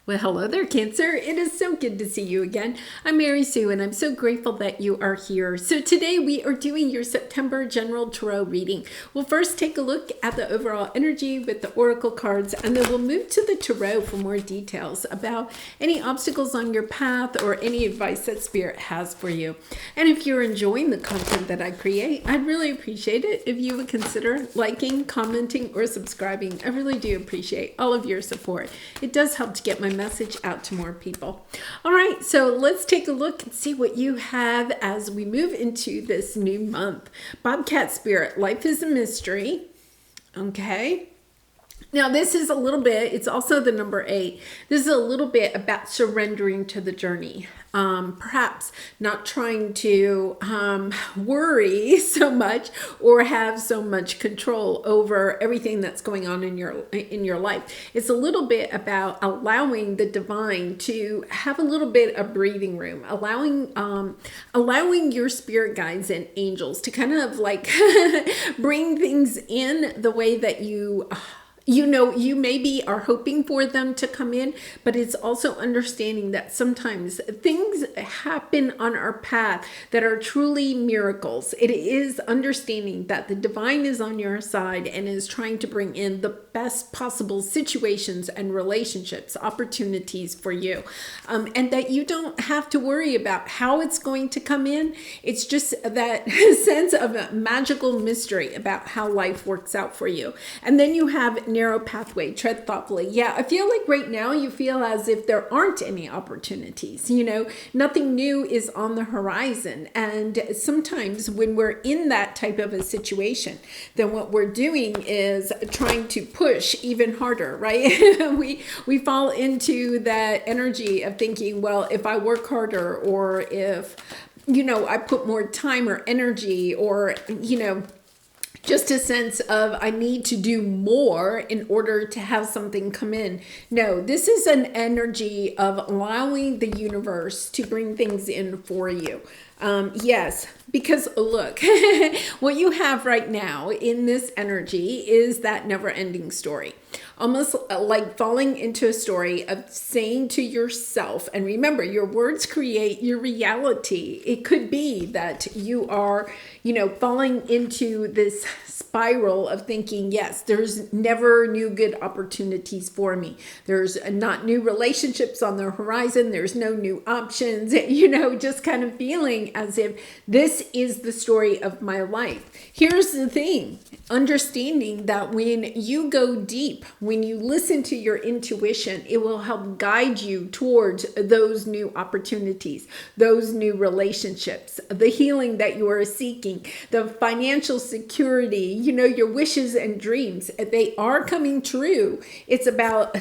Well, hello there, Cancer. It is so good to see you again. I'm Mary Sue, and I'm so grateful that you are here. So today we are doing your September General Tarot reading. We'll first take a look at the overall energy with the Oracle cards, and then we'll move to the Tarot for more details about any obstacles on your path or any advice that Spirit has for you. And if you're enjoying the content that I create, I'd really appreciate it if you would consider liking, commenting, or subscribing. I really do appreciate all of your support. It does help to get my message out to more people. All right, so let's take a look and see what you have as we move into this new month. Bobcat Spirit, life is a mystery. Okay. Now, this is a little bit, it's also the number 8. This is a little bit about surrendering to the journey. Perhaps not trying to worry so much or have so much control over everything that's going on in your life. It's a little bit about allowing the divine to have a little bit of breathing room, allowing your spirit guides and angels to kind of like bring things in the way that you maybe are hoping for them to come in, but it's also understanding that sometimes things happen on our path that are truly miracles. It is understanding that the divine is on your side and is trying to bring in the best possible situations and relationships, opportunities for you. And that you don't have to worry about how it's going to come in. It's just that sense of a magical mystery about how life works out for you. And then you have narrow pathway, tread thoughtfully. Yeah, I feel like right now you feel as if there aren't any opportunities. Nothing new is on the horizon. And sometimes when we're in that type of a situation, then what we're doing is trying to push even harder, right? we fall into that energy of thinking, well, if I work harder, or if, I put more time or energy, or, just a sense of I need to do more in order to have something come in. No, this is an energy of allowing the universe to bring things in for you. Yes, because look, what you have right now in this energy is that never-ending story. Almost like falling into a story of saying to yourself, and remember, your words create your reality. It could be that you are, falling into this spiral of thinking, yes, there's never new good opportunities for me. There's not new relationships on the horizon. There's no new options, just kind of feeling as if this is the story of my life. Here's the thing, understanding that when you go deep, when you listen to your intuition, it will help guide you towards those new opportunities, those new relationships, the healing that you are seeking, the financial security, your wishes and dreams. They are coming true. It's about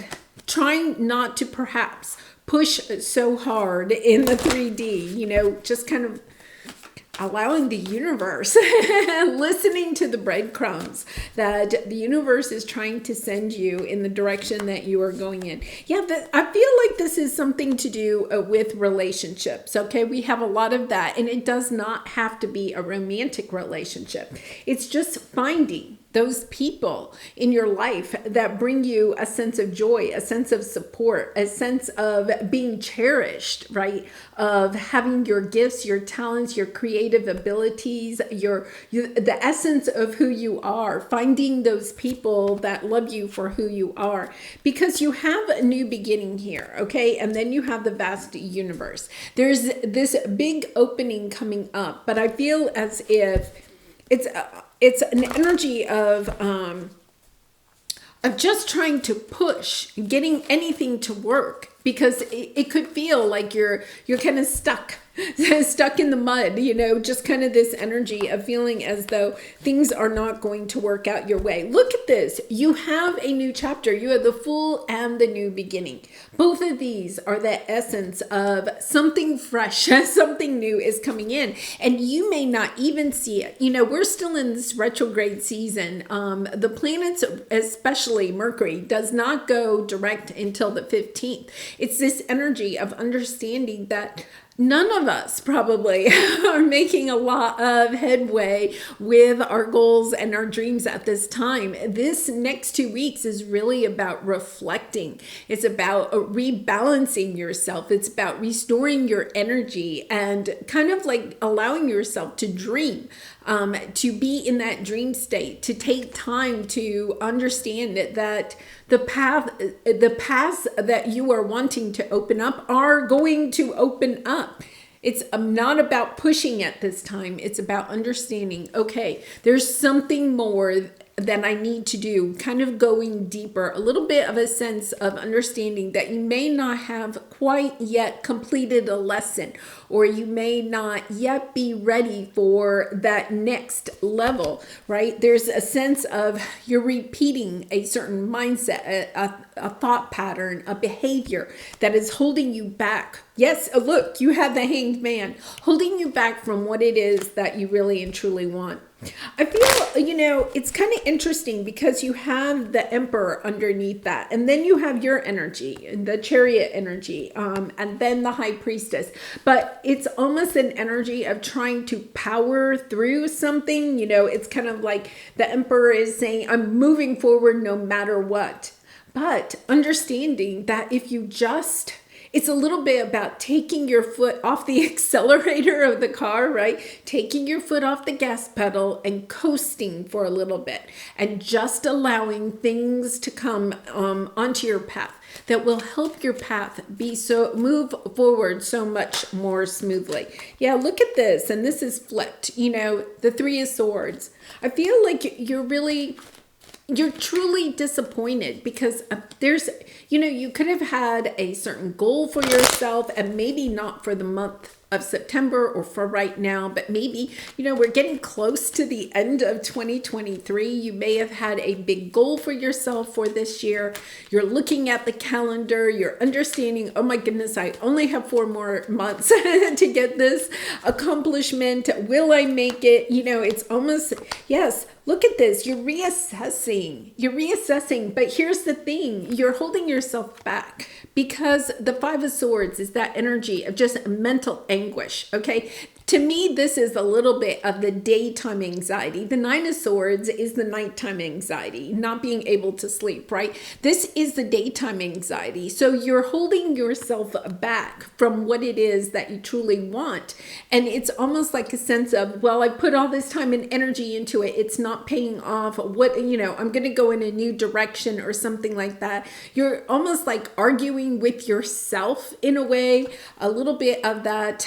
trying not to perhaps push so hard in the 3D, just kind of allowing the universe, listening to the breadcrumbs that the universe is trying to send you in the direction that you are going in. Yeah, I feel like this is something to do with relationships, okay? We have a lot of that, and it does not have to be a romantic relationship. It's just finding those people in your life that bring you a sense of joy, a sense of support, a sense of being cherished, right? Of having your gifts, your talents, your creative abilities, the essence of who you are, finding those people that love you for who you are, because you have a new beginning here, okay? And then you have the vast universe. There's this big opening coming up, but I feel as if it's an energy of just trying to push, getting anything to work, because it could feel like you're kind of stuck in the mud, just kind of this energy of feeling as though things are not going to work out your way. Look at this. You have a new chapter. You have the Fool and the new beginning. Both of these are the essence of something fresh, something new is coming in, and you may not even see it. We're still in this retrograde season. The planets, especially Mercury, does not go direct until the 15th. It's this energy of understanding that none of us probably are making a lot of headway with our goals and our dreams at this time. This next 2 weeks is really about reflecting. It's about rebalancing yourself. It's about restoring your energy and kind of like allowing yourself to dream. To be in that dream state, to take time to understand that the paths that you are wanting to open up are going to open up. It's not about pushing at this time. It's about understanding, okay, there's something more that I need to do, kind of going deeper, a little bit of a sense of understanding that you may not have quite yet completed a lesson, or you may not yet be ready for that next level, right? There's a sense of you're repeating a certain mindset, a thought pattern, a behavior that is holding you back. Yes, look, you have the Hanged Man holding you back from what it is that you really and truly want. I feel, it's kind of interesting because you have the Emperor underneath that, and then you have your energy, the Chariot energy, and then the High Priestess. But it's almost an energy of trying to power through something. It's kind of like the Emperor is saying, I'm moving forward no matter what. But understanding that if you just... It's a little bit about taking your foot off the accelerator of the car, right? Taking your foot off the gas pedal and coasting for a little bit and just allowing things to come onto your path that will help your path move forward so much more smoothly. Yeah, look at this. And this is flipped, the Three of Swords. I feel like you're truly disappointed because you could have had a certain goal for yourself, and maybe not for the month of September or for right now, but maybe, we're getting close to the end of 2023. You may have had a big goal for yourself for this year. You're looking at the calendar, you're understanding, oh my goodness, I only have 4 more months to get this accomplishment. Will I make it? It's almost, yes, look at this. You're reassessing, but here's the thing. You're holding yourself back because the Five of Swords is that energy of just mental anguish, okay? To me, this is a little bit of the daytime anxiety. The Nine of Swords is the nighttime anxiety, not being able to sleep, right? This is the daytime anxiety. So you're holding yourself back from what it is that you truly want. And it's almost like a sense of, well, I put all this time and energy into it. It's not paying off. I'm going to go in a new direction or something like that. You're almost like arguing with yourself in a way, a little bit of that.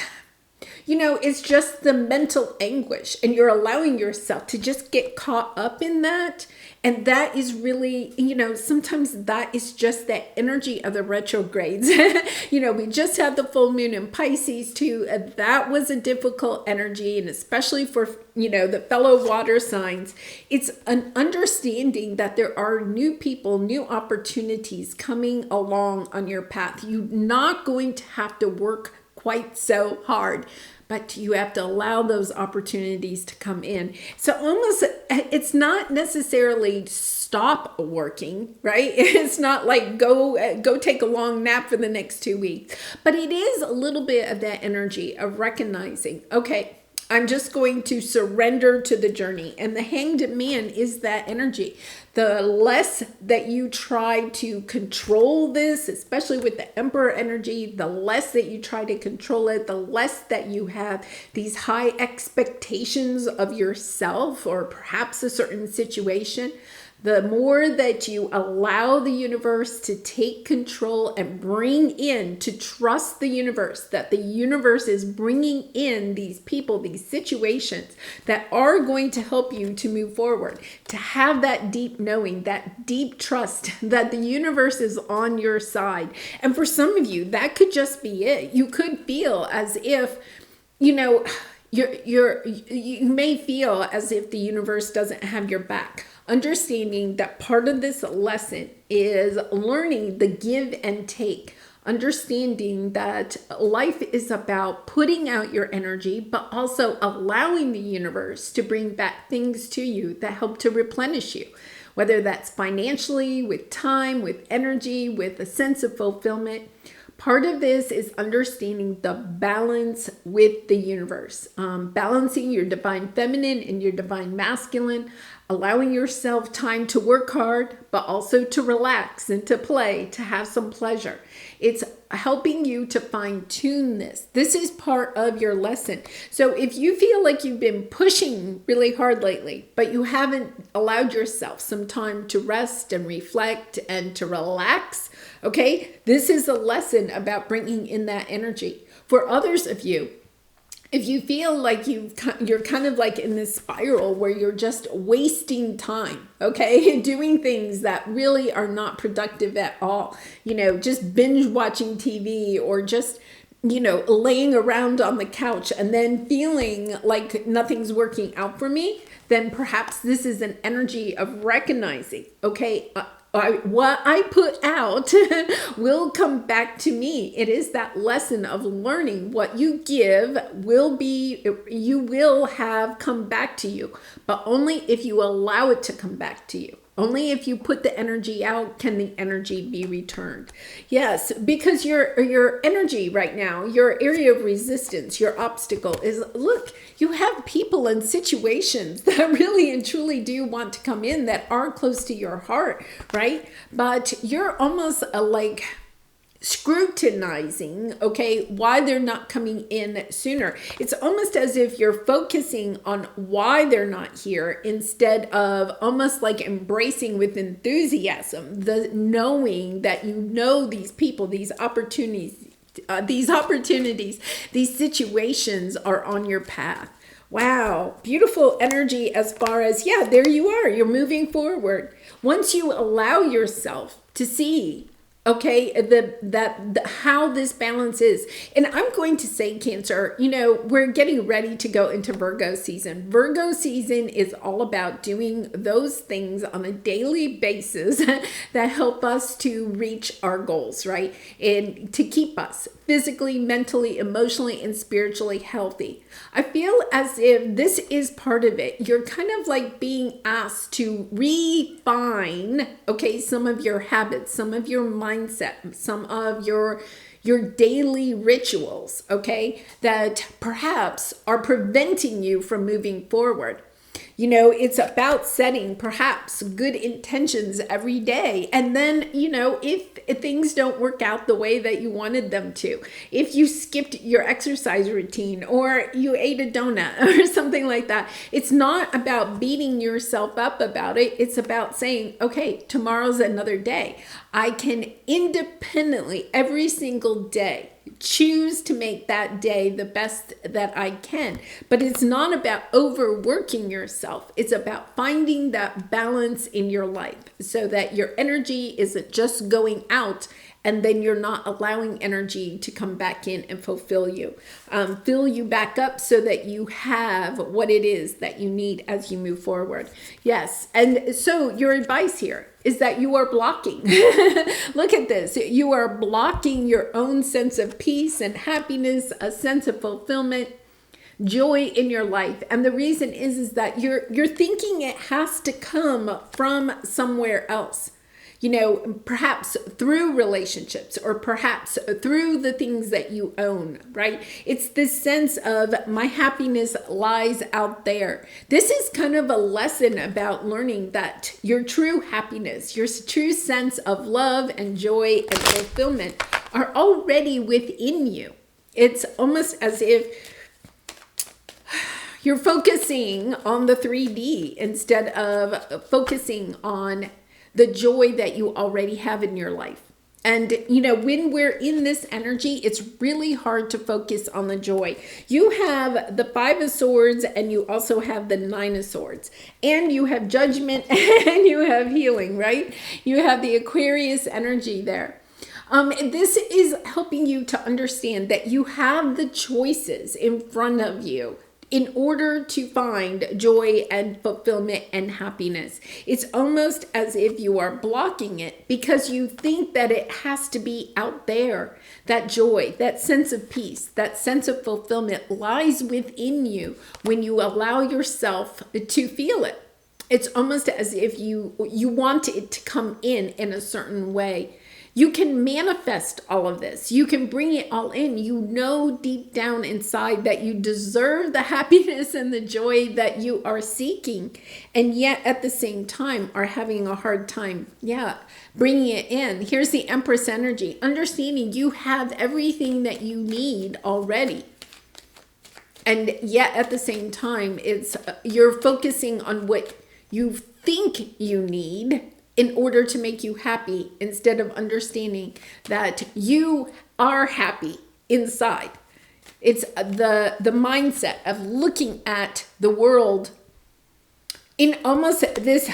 It's just the mental anguish, and you're allowing yourself to just get caught up in that. And that is really, sometimes that is just that energy of the retrogrades. We just had the full moon in Pisces too. That was a difficult energy, and especially for, the fellow water signs. It's an understanding that there are new people, new opportunities coming along on your path. You're not going to have to work quite so hard, but you have to allow those opportunities to come in. So almost, it's not necessarily stop working, right? It's not like go take a long nap for the next 2 weeks, but it is a little bit of that energy of recognizing, okay, I'm just going to surrender to the journey. And the Hanged Man is that energy. The less that you try to control this, especially with the Emperor energy, the less that you try to control it, the less that you have these high expectations of yourself or perhaps a certain situation, the more that you allow the universe to take control and to trust the universe, that the universe is bringing in these people, these situations that are going to help you to move forward, to have that deep knowing, that deep trust that the universe is on your side. And for some of you, that could just be it. You could feel as if, you may feel as if the universe doesn't have your back. Understanding that part of this lesson is learning the give and take. Understanding that life is about putting out your energy, but also allowing the universe to bring back things to you that help to replenish you. Whether that's financially, with time, with energy, with a sense of fulfillment. Part of this is understanding the balance with the universe, balancing your divine feminine and your divine masculine, allowing yourself time to work hard, but also to relax and to play, to have some pleasure. It's helping you to fine tune this. This is part of your lesson. So if you feel like you've been pushing really hard lately, but you haven't allowed yourself some time to rest and reflect and to relax, okay, this is a lesson about bringing in that energy. For others of you, if you feel like you're kind of like in this spiral where you're just wasting time, okay, doing things that really are not productive at all, just binge watching TV or just, laying around on the couch and then feeling like nothing's working out for me, then perhaps this is an energy of recognizing, okay, what I put out will come back to me. It is that lesson of learning what you give you will have come back to you, but only if you allow it to come back to you. Only if you put the energy out can the energy be returned. Yes, because your energy right now, your area of resistance, your obstacle is, look, you have people and situations that really and truly do want to come in that are close to your heart, right? But you're almost like scrutinizing, okay, why they're not coming in sooner. It's almost as if you're focusing on why they're not here instead of almost like embracing with enthusiasm the knowing that these people, these opportunities, these situations are on your path. Wow, beautiful energy as far as, there you are, you're moving forward. Once you allow yourself to see, okay, how this balance is. And I'm going to say, Cancer, we're getting ready to go into Virgo season. Virgo season is all about doing those things on a daily basis that help us to reach our goals, right? And to keep us physically, mentally, emotionally, and spiritually healthy. I feel as if this is part of it. You're kind of like being asked to refine, okay, some of your habits, some of your mindset, some of your daily rituals, okay, that perhaps are preventing you from moving forward. It's about setting perhaps good intentions every day. And then, if things don't work out the way that you wanted them to, if you skipped your exercise routine or you ate a donut or something like that, it's not about beating yourself up about it. It's about saying, okay, tomorrow's another day. I can independently every single day choose to make that day the best that I can. But it's not about overworking yourself. It's about finding that balance in your life so that your energy isn't just going out and then you're not allowing energy to come back in and fulfill you. Fill you back up so that you have what it is that you need as you move forward. Yes, and so your advice here is that you are blocking. Look at this. You are blocking your own sense of peace and happiness, a sense of fulfillment, joy in your life. And the reason is that you're thinking it has to come from somewhere else. Perhaps through relationships or perhaps through the things that you own, right? It's this sense of my happiness lies out there. This is kind of a lesson about learning that your true happiness, your true sense of love and joy and fulfillment are already within you. It's almost as if you're focusing on the 3D instead of focusing on the joy that you already have in your life. And, when we're in this energy, it's really hard to focus on the joy. You have the 5 of Swords and you also have the 9 of Swords. And you have Judgment and you have Healing, right? You have the Aquarius energy there. This is helping you to understand that you have the choices in front of you in order to find joy and fulfillment and happiness. It's almost as if you are blocking it because you think that it has to be out there. That joy, that sense of peace, that sense of fulfillment lies within you when you allow yourself to feel it. It's almost as if you want it to come in a certain way. You can manifest all of this. You can bring it all in. You know deep down inside that you deserve the happiness and the joy that you are seeking. And yet at the same time are having a hard time, bringing it in. Here's the Empress energy. Understanding you have everything that you need already. And yet at the same time, you're focusing on what you think you need in order to make you happy, instead of understanding that you are happy inside. It's the mindset of looking at the world in almost this,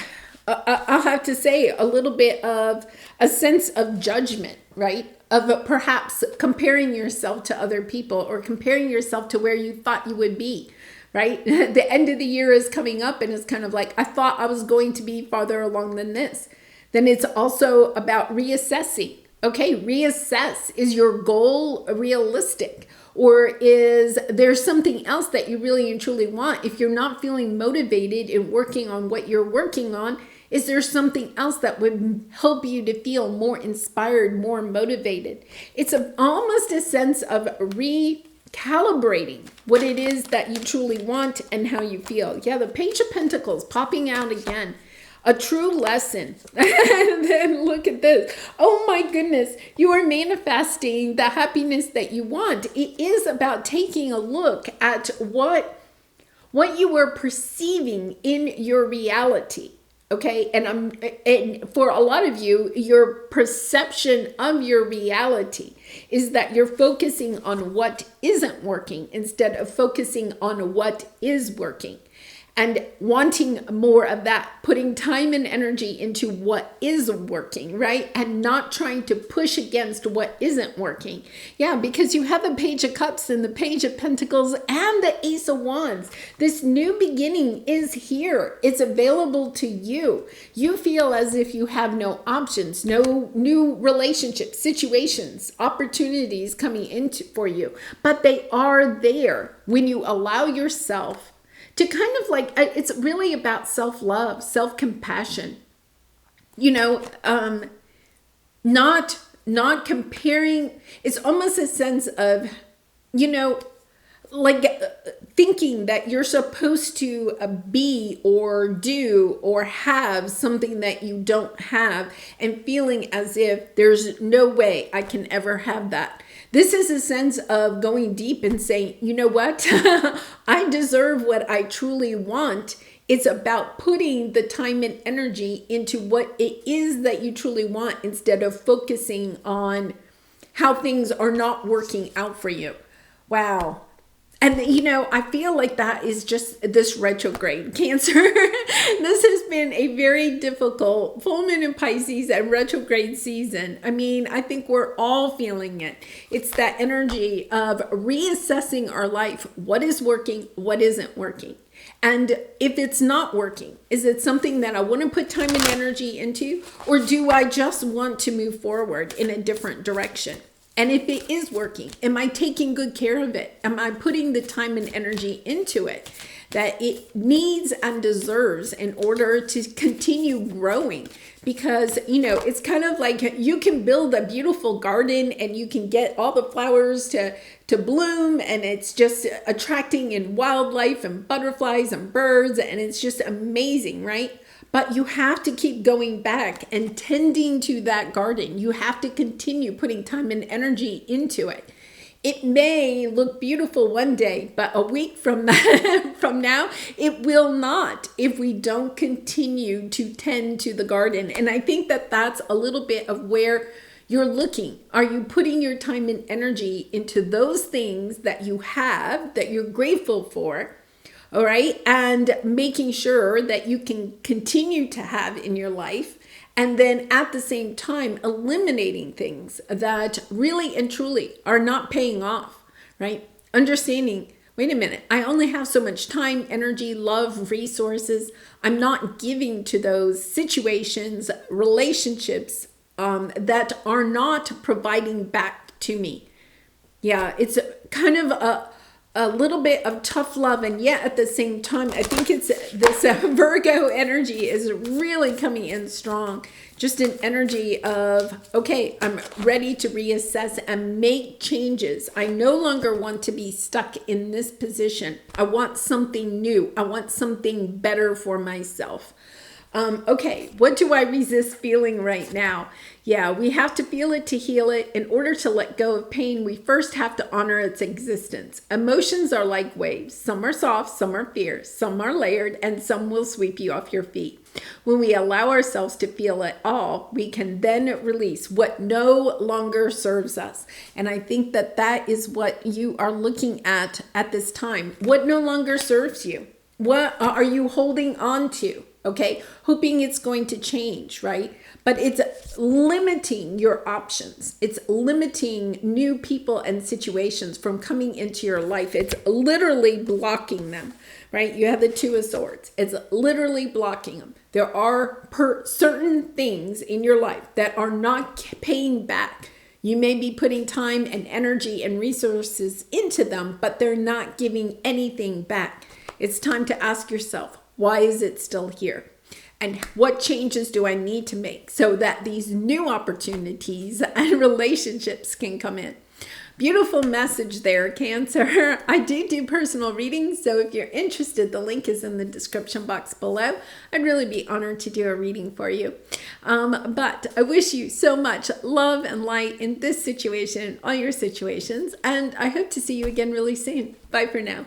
I'll have to say, a little bit of a sense of judgment, right? Of perhaps comparing yourself to other people, or comparing yourself to where you thought you would be. Right? The end of the year is coming up, and it's kind of like, I thought I was going to be farther along than this. Then it's also about reassessing. Okay, reassess. Is your goal realistic? Or is there something else that you really and truly want? If you're not feeling motivated in working on what you're working on, is there something else that would help you to feel more inspired, more motivated? It's almost a sense of calibrating what it is that you truly want and how you feel. Yeah, the Page of Pentacles popping out again. A true lesson. And then look at this. Oh my goodness. You are manifesting the happiness that you want. It is about taking a look at what you were perceiving in your reality. Okay, and for a lot of you, your perception of your reality is that you're focusing on what isn't working instead of focusing on what is working. And wanting more of that, putting time and energy into what is working, right? And not trying to push against what isn't working. Yeah, because you have the Page of Cups and the Page of Pentacles and the Ace of Wands. This new beginning is here. It's available to you. You feel as if you have no options, no new relationships, situations, opportunities coming into for you. But they are there when you allow yourself to kind of like, it's really about self-love, self-compassion, not comparing. It's almost a sense of, like thinking that you're supposed to be or do or have something that you don't have, and feeling as if there's no way I can ever have that. This is a sense of going deep and saying, you know what? I deserve what I truly want. It's about putting the time and energy into what it is that you truly want, instead of focusing on how things are not working out for you. Wow. And, I feel like that is just this retrograde Cancer. This has been a very difficult full moon in Pisces and retrograde season. I mean, I think we're all feeling it. It's that energy of reassessing our life. What is working? What isn't working? And if it's not working, is it something that I want to put time and energy into? Or do I just want to move forward in a different direction? And if it is working, am I taking good care of it? Am I putting the time and energy into it that it needs and deserves in order to continue growing? Because, it's kind of like you can build a beautiful garden and you can get all the flowers to bloom, and it's just attracting in wildlife and butterflies and birds, and it's just amazing, right? But you have to keep going back and tending to that garden. You have to continue putting time and energy into it. It may look beautiful one day, but a week from now, it will not if we don't continue to tend to the garden. And I think that that's a little bit of where you're looking. Are you putting your time and energy into those things that you have, that you're grateful for? All right. And making sure that you can continue to have in your life. And then at the same time, eliminating things that really and truly are not paying off, right? Understanding, wait a minute, I only have so much time, energy, love, resources. I'm not giving to those situations, relationships that are not providing back to me. Yeah, it's kind of a little bit of tough love, and yet at the same time, I think it's this Virgo energy is really coming in strong. Just an energy of, okay, I'm ready to reassess and make changes. I no longer want to be stuck in this position. I want something new. I want something better for myself. Okay, what do I resist feeling right now? Yeah, we have to feel it to heal it. In order to let go of pain, we first have to honor its existence. Emotions are like waves. Some are soft, some are fierce, some are layered, and some will sweep you off your feet. When we allow ourselves to feel it all, we can then release what no longer serves us. And I think that that is what you are looking at this time. What no longer serves you? What are you holding on to? Okay, hoping it's going to change, right? But it's limiting your options. It's limiting new people and situations from coming into your life. It's literally blocking them, right? You have the Two of Swords. It's literally blocking them. There are certain things in your life that are not paying back. You may be putting time and energy and resources into them, but they're not giving anything back. It's time to ask yourself, why is it still here? And what changes do I need to make so that these new opportunities and relationships can come in? Beautiful message there, Cancer. I do personal readings, so if you're interested, the link is in the description box below. I'd really be honored to do a reading for you. But I wish you so much love and light in this situation, all your situations, and I hope to see you again really soon. Bye for now.